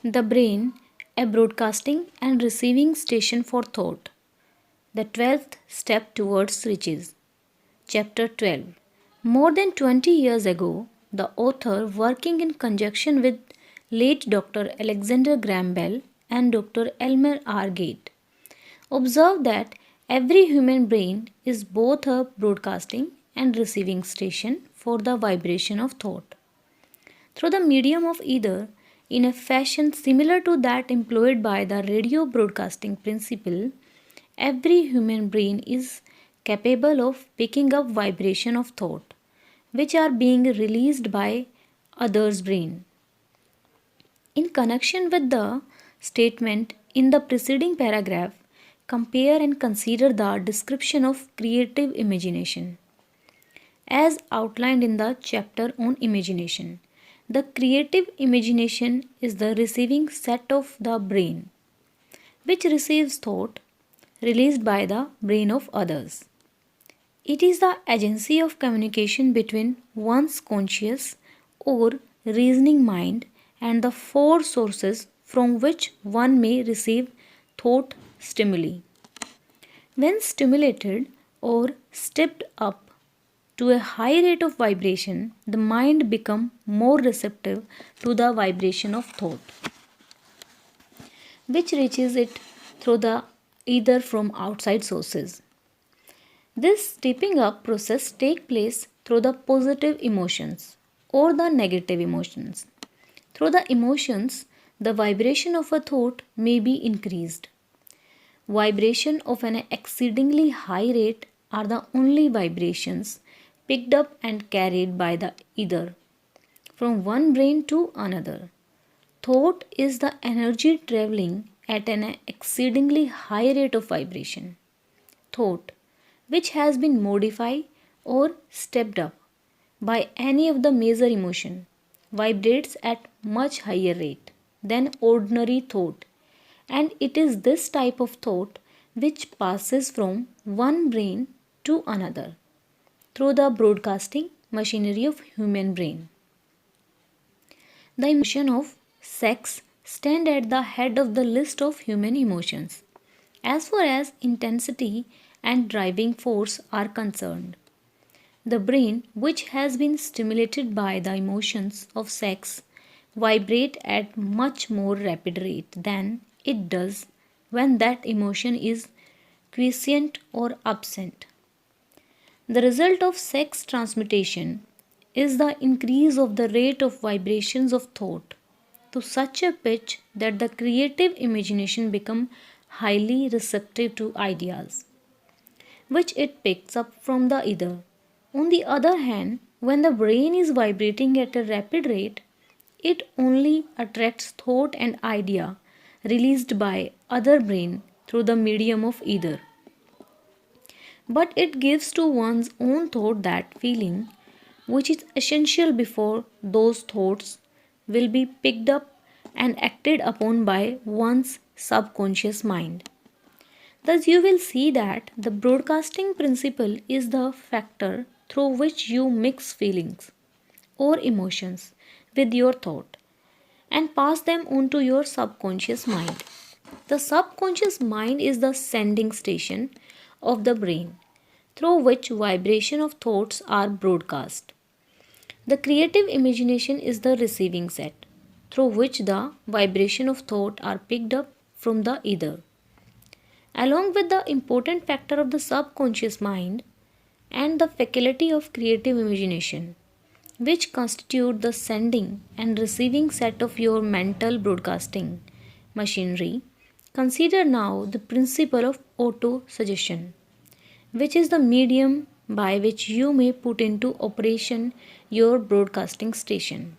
The brain, a broadcasting and receiving station for thought. The 12th step towards riches. Chapter 12. More than 20 years ago, the author, working in conjunction with late Dr. Alexander Graham Bell and Dr. Elmer R. Gate, observed that every human brain is both a broadcasting and receiving station for the vibration of thought. Through the medium of either, in a fashion similar to that employed by the radio broadcasting principle, every human brain is capable of picking up vibration of thought, which are being released by others' brain. In connection with the statement in the preceding paragraph, compare and consider the description of creative imagination. As outlined in the chapter on imagination, the creative imagination is the receiving set of the brain, which receives thought released by the brain of others. It is the agency of communication between one's conscious or reasoning mind and the four sources from which one may receive thought stimuli. When stimulated or stepped up to a high rate of vibration, the mind becomes more receptive to the vibration of thought, which reaches it through the either from outside sources. This stepping up process takes place through the positive emotions or the negative emotions. Through the emotions, the vibration of a thought may be increased. Vibration of an exceedingly high rate are the only vibrations picked up and carried by the either from one brain to another. Thought is the energy traveling at an exceedingly high rate of vibration. Thought, which has been modified or stepped up by any of the major emotion, vibrates at much higher rate than ordinary thought, and it is this type of thought which passes from one brain to another through the broadcasting machinery of human brain. The emotion of sex stand at the head of the list of human emotions as far as intensity and driving force are concerned. The brain, which has been stimulated by the emotions of sex, vibrate at much more rapid rate than it does when that emotion is quiescent or absent. The result of sex transmutation is the increase of the rate of vibrations of thought to such a pitch that the creative imagination becomes highly receptive to ideas, which it picks up from the ether. On the other hand, when the brain is vibrating at a rapid rate, it only attracts thought and idea released by other brain through the medium of ether. But it gives to one's own thought that feeling which is essential before those thoughts will be picked up and acted upon by one's subconscious mind. Thus, you will see that the broadcasting principle is the factor through which you mix feelings or emotions with your thought and pass them on to your subconscious mind. The subconscious mind is the sending station of the brain through which vibration of thoughts are broadcast. The creative imagination is the receiving set through which the vibration of thought are picked up from the ether. Along with the important factor of the subconscious mind and the faculty of creative imagination, which constitute the sending and receiving set of your mental broadcasting machinery, consider now the principle of auto suggestion, which is the medium by which you may put into operation your broadcasting station.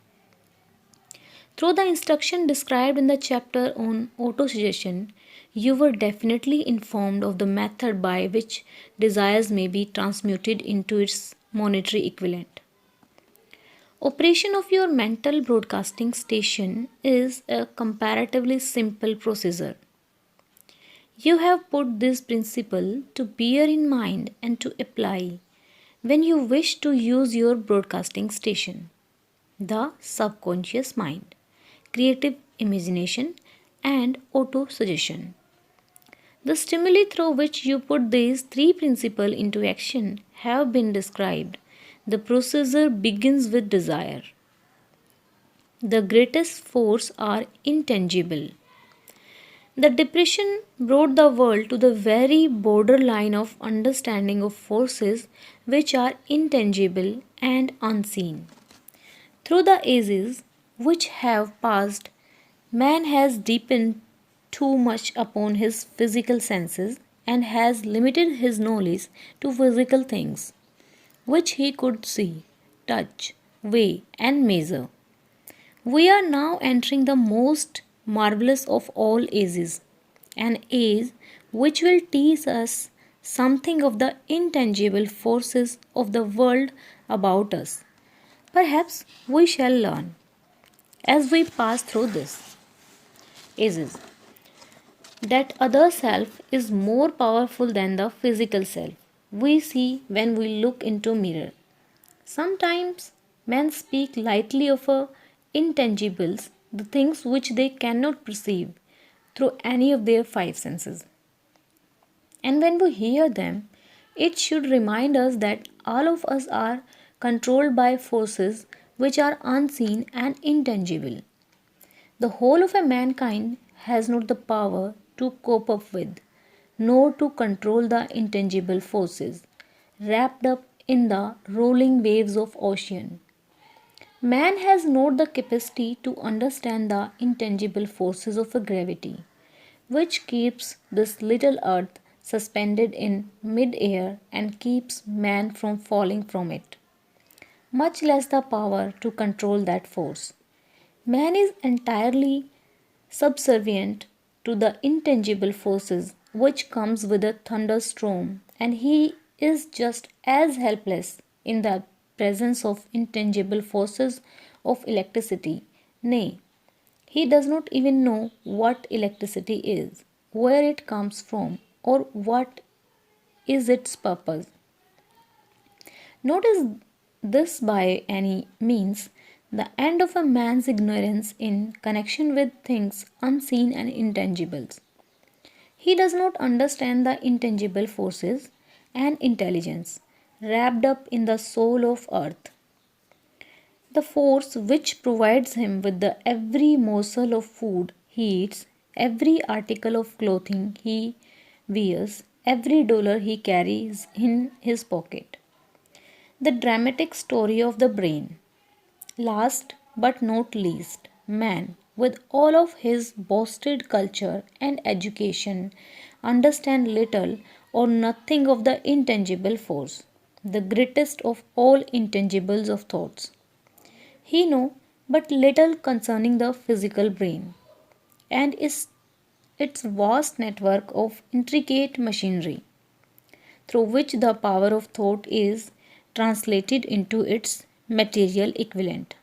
Through the instruction described in the chapter on autosuggestion, you were definitely informed of the method by which desires may be transmuted into its monetary equivalent. Operation of your mental broadcasting station is a comparatively simple procedure. You have put this principle to bear in mind and to apply when you wish to use your broadcasting station, the subconscious mind, creative imagination, and auto-suggestion. The stimuli through which you put these three principles into action have been described. The procedure begins with desire. The greatest force are intangible. The depression brought the world to the very borderline of understanding of forces which are intangible and unseen. Through the ages which have passed, man has deepened too much upon his physical senses and has limited his knowledge to physical things which he could see, touch, weigh, and measure. We are now entering the most marvelous of all ages, an age which will teach us something of the intangible forces of the world about us. Perhaps we shall learn as we pass through this ages that other self is more powerful than the physical self we see when we look into mirror. Sometimes men speak lightly of intangibles, the things which they cannot perceive through any of their five senses. And when we hear them, it should remind us that all of us are controlled by forces which are unseen and intangible. The whole of a mankind has not the power to cope up with, nor to control the intangible forces wrapped up in the rolling waves of ocean. Man has not the capacity to understand the intangible forces of a gravity, which keeps this little earth suspended in mid-air and keeps man from falling from it, much less the power to control that force. Man is entirely subservient to the intangible forces which comes with a thunderstorm, and he is just as helpless in the presence of intangible forces of electricity. Nay, he does not even know what electricity is, where it comes from, or what is its purpose. Notice this by any means the end of a man's ignorance in connection with things unseen and intangibles. He does not understand the intangible forces and intelligence wrapped up in the soul of earth, the force which provides him with the every morsel of food he eats, every article of clothing he wears, every dollar he carries in his pocket. The dramatic story of the brain. Last but not least, man, with all of his boasted culture and education, understands little or nothing of the intangible force, the greatest of all intangibles of thoughts. He know but little concerning the physical brain and its vast network of intricate machinery through which the power of thought is translated into its material equivalent.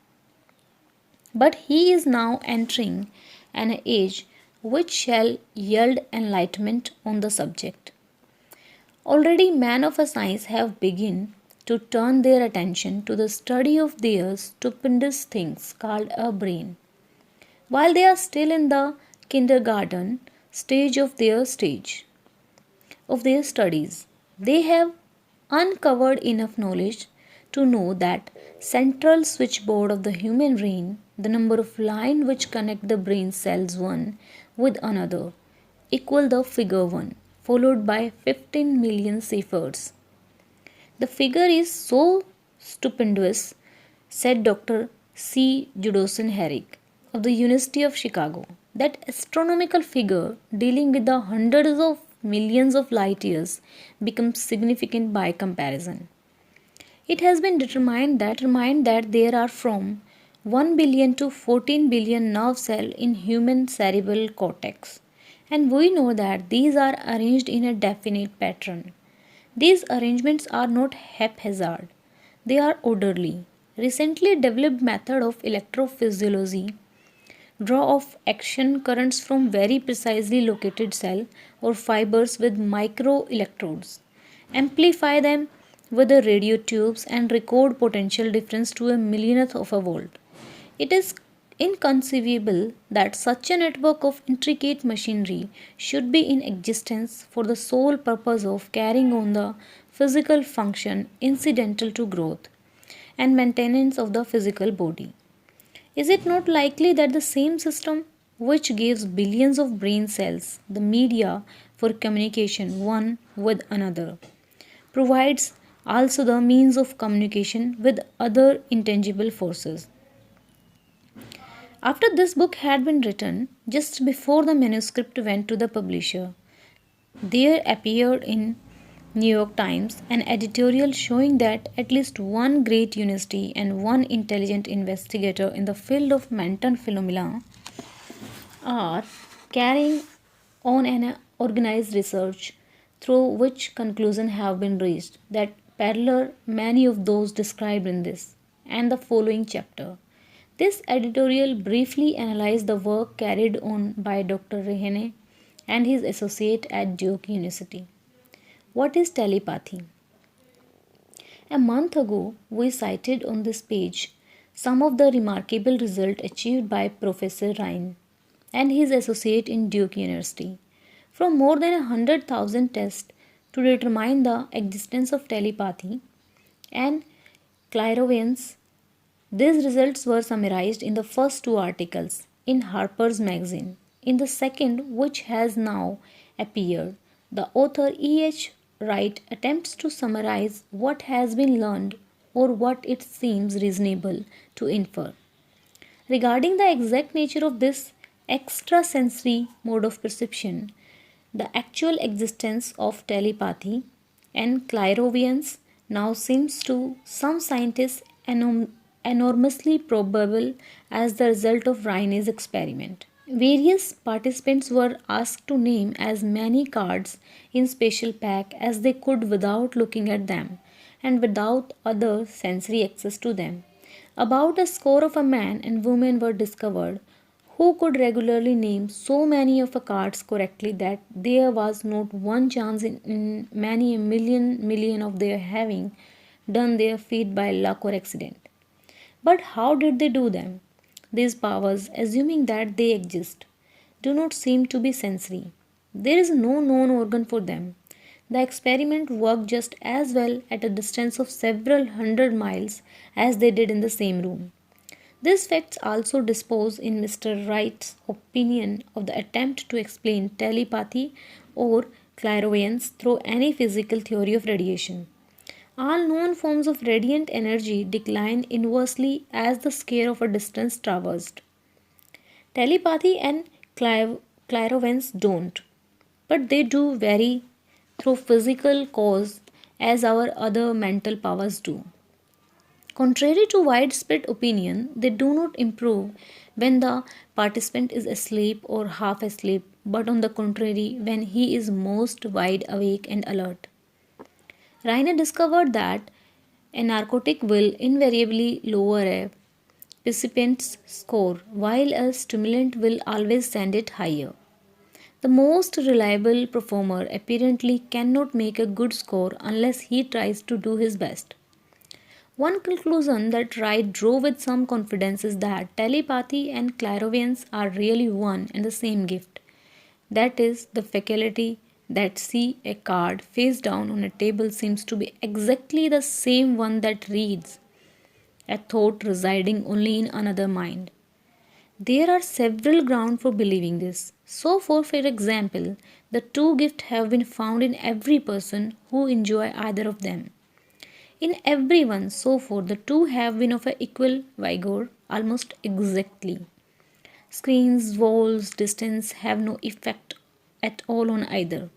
But he is now entering an age which shall yield enlightenment on the subject. Already men of a science have begun to turn their attention to the study of their stupendous things called a brain. While they are still in the kindergarten stage of their studies, they have uncovered enough knowledge to know that central switchboard of the human brain, the number of lines which connect the brain cells one with another, equal the figure 1, followed by 15 million ciphers. The figure is so stupendous, said Dr. C. Judson Herrick of the University of Chicago, that astronomical figure dealing with the hundreds of millions of light years becomes significant by comparison. It has been determined that there are from 1 billion to 14 billion nerve cells in human cerebral cortex, and we know that these are arranged in a definite pattern. These arrangements are not haphazard, they are orderly. Recently developed method of electrophysiology draw off action currents from very precisely located cell or fibers with micro electrodes, amplify them with the radio tubes and record potential difference to a millionth of a volt. It is inconceivable that such a network of intricate machinery should be in existence for the sole purpose of carrying on the physical function incidental to growth and maintenance of the physical body. Is it not likely that the same system, which gives billions of brain cells the media for communication one with another, provides also the means of communication with other intangible forces? After this book had been written, just before the manuscript went to the publisher, there appeared in New York Times an editorial showing that at least one great university and one intelligent investigator in the field of mental phenomena are carrying on an organized research through which conclusions have been reached that parallel many of those described in this and the following chapter. This editorial briefly analyzed the work carried on by Dr. Rehane and his associate at Duke University. What is telepathy? A month ago, we cited on this page some of the remarkable results achieved by Professor Ryan and his associate in Duke University. From more than 100,000 tests to determine the existence of telepathy and clairvoyance, these results were summarized in the first two articles in Harper's Magazine. In the second, which has now appeared, the author E.H. Wright attempts to summarize what has been learned or what it seems reasonable to infer. Regarding the exact nature of this extrasensory mode of perception, the actual existence of telepathy and clairvoyance now seems to some scientists enormously probable as the result of Raine's experiment. Various participants were asked to name as many cards in special pack as they could without looking at them and without other sensory access to them. About a score of a man and woman were discovered who could regularly name so many of the cards correctly that there was not one chance in many a million of their having done their feat by luck or accident. But how did they do them? These powers, assuming that they exist, do not seem to be sensory. There is no known organ for them. The experiment worked just as well at a distance of several hundred miles as they did in the same room. These facts also dispose in Mr. Wright's opinion of the attempt to explain telepathy or clairvoyance through any physical theory of radiation. All known forms of radiant energy decline inversely as the scale of a distance traversed. Telepathy and clairvoyance don't, but they do vary through physical cause as our other mental powers do. Contrary to widespread opinion, they do not improve when the participant is asleep or half asleep, but on the contrary, when he is most wide awake and alert. Reiner discovered that a narcotic will invariably lower a participant's score, while a stimulant will always send it higher. The most reliable performer apparently cannot make a good score unless he tries to do his best. One conclusion that Wright drew with some confidence is that telepathy and clairvoyance are really one and the same gift. That is, the faculty that see a card face down on a table seems to be exactly the same one that reads a thought residing only in another mind. There are several grounds for believing this. So far, for example, the two gifts have been found in every person who enjoy either of them. In everyone so far, the two have been of a equal vigor, almost exactly. Screens, walls, distance have no effect at all on either.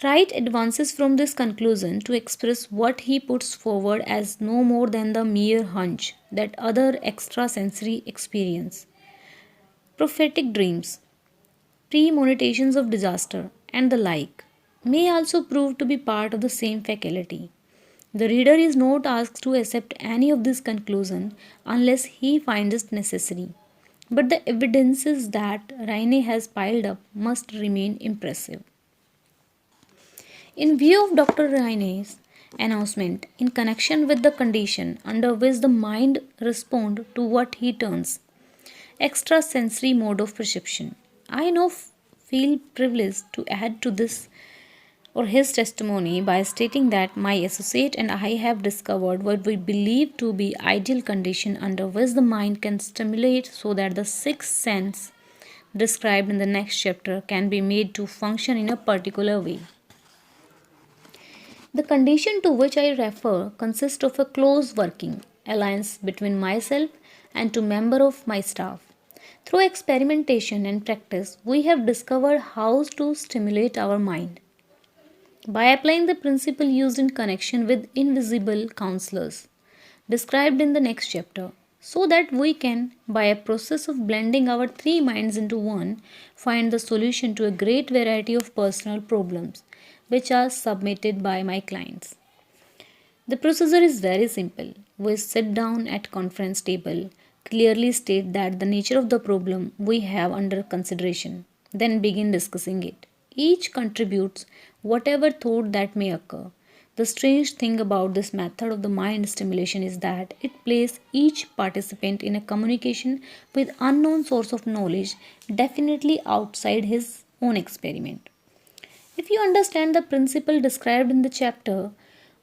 Wright advances from this conclusion to express what he puts forward as no more than the mere hunch that other extrasensory experience, prophetic dreams, premonitions of disaster, and the like, may also prove to be part of the same faculty. The reader is not asked to accept any of this conclusion unless he finds it necessary. But the evidences that Raine has piled up must remain impressive. In view of Dr. Raine's announcement in connection with the condition under which the mind responds to what he turns extrasensory mode of perception. I now feel privileged to add to this or his testimony by stating that my associate and I have discovered what we believe to be ideal condition under which the mind can stimulate so that the sixth sense described in the next chapter can be made to function in a particular way. The condition to which I refer consists of a close working alliance between myself and two members of my staff. Through experimentation and practice, we have discovered how to stimulate our mind by applying the principle used in connection with invisible counselors described in the next chapter, so that we can, by a process of blending our three minds into one, find the solution to a great variety of personal problems which are submitted by my clients. The procedure is very simple. We sit down at conference table, clearly state that the nature of the problem we have under consideration, then begin discussing it. Each contributes whatever thought that may occur. The strange thing about this method of the mind stimulation is that it places each participant in a communication with unknown source of knowledge definitely outside his own experiment. If you understand the principle described in the chapter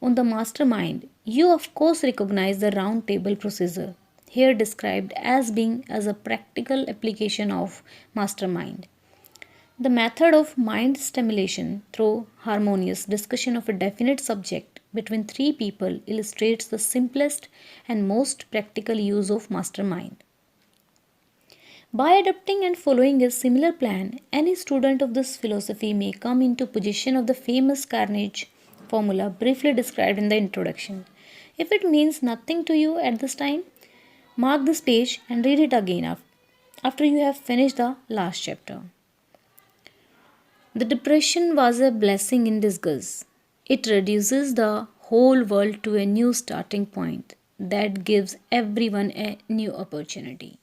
on the mastermind, you of course recognize the round table procedure, here described as being as a practical application of mastermind. The method of mind stimulation through harmonious discussion of a definite subject between three people illustrates the simplest and most practical use of mastermind. By adopting and following a similar plan, any student of this philosophy may come into possession of the famous Carnage formula briefly described in the introduction. If it means nothing to you at this time, mark this page and read it again after you have finished the last chapter. The depression was a blessing in disguise. It reduces the whole world to a new starting point that gives everyone a new opportunity.